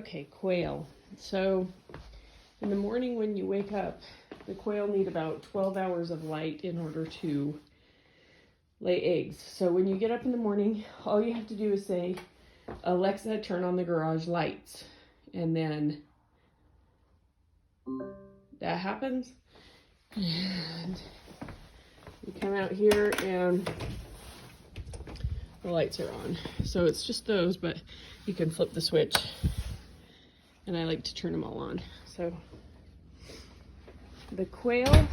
Okay, quail. So in the morning when you wake up, the quail need about 12 hours of light in order to lay eggs. So when you get up in the morning, all you have to do is say, Alexa, turn on the garage lights. And then that happens. And you come out here and the lights are on. So it's just those, but you can flip the switch. And I like to turn them all on. So the quail,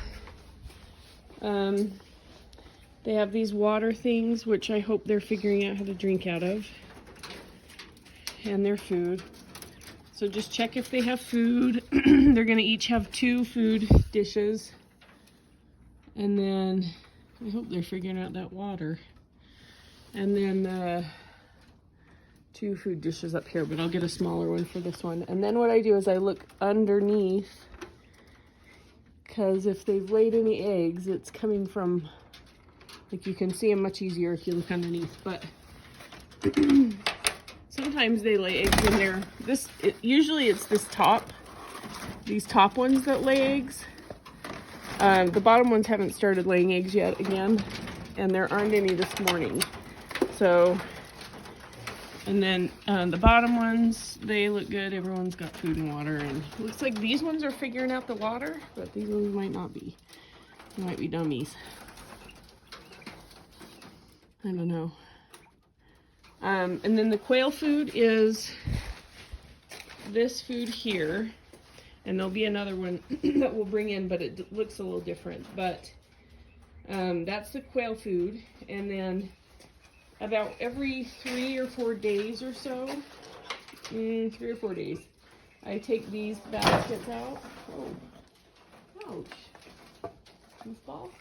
they have these water things, which I hope they're figuring out how to drink out of, and their food. So just check if they have food. They're gonna each have 2 food dishes. And then I hope they're figuring out that water. And then 2 food dishes up here, but I'll get a smaller one for this one. And then what I do is I look underneath, because if they've laid any eggs, it's coming from, like, you can see them much easier if you look underneath, but sometimes they lay eggs in there. Usually it's these top ones that lay eggs. The bottom ones haven't started laying eggs yet again, and there aren't any this morning. So, and then the bottom ones, they look good. Everyone's got food and water, and it looks like these ones are figuring out the water, but these ones might not be. They might be dummies. I don't know. And then the quail food is this food here, and there'll be another one that we'll bring in, but it looks a little different. But that's the quail food, and then about every 3 or 4 days or so, 3 or 4 days, I take these baskets out. Oh, ouch. Goofball.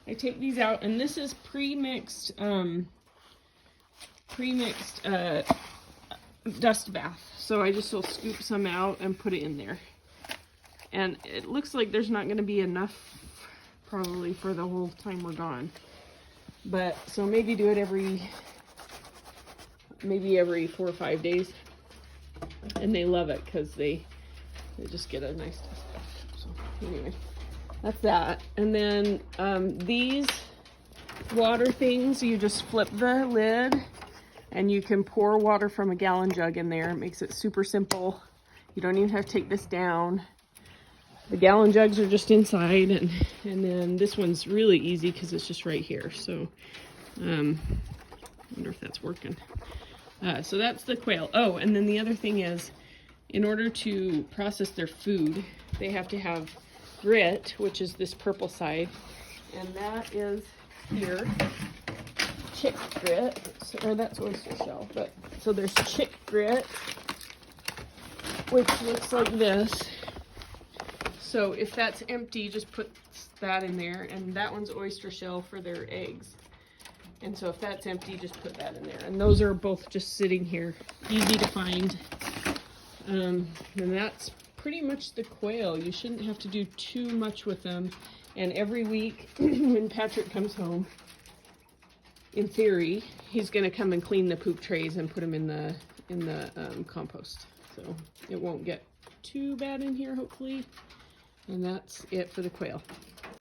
I take these out, and this is pre-mixed dust bath. So I just will scoop some out and put it in there. And it looks like there's not going to be enough probably for the whole time we're gone. But so maybe do it every 4 or 5 days. And they love it because they just get a nice dust bath. So anyway, that's that. And then these water things, you just flip the lid and you can pour water from a gallon jug in there. It makes it super simple. You don't even have to take this down. The gallon jugs are just inside, and then this one's really easy because it's just right here. So I wonder if that's working. So that's the quail. Oh, and then the other thing is, in order to process their food, they have to have grit, which is this purple side, and that is here. Chick grit, or that's oyster shell, but so there's chick grit, which looks like this. So if that's empty, just put that in there, and that one's oyster shell for their eggs. And so if that's empty, just put that in there. And those are both just sitting here, easy to find. And that's pretty much the quail. You shouldn't have to do too much with them. And every week when Patrick comes home, in theory, he's going to come and clean the poop trays and put them in the compost. So it won't get too bad in here, hopefully. And that's it for the quail.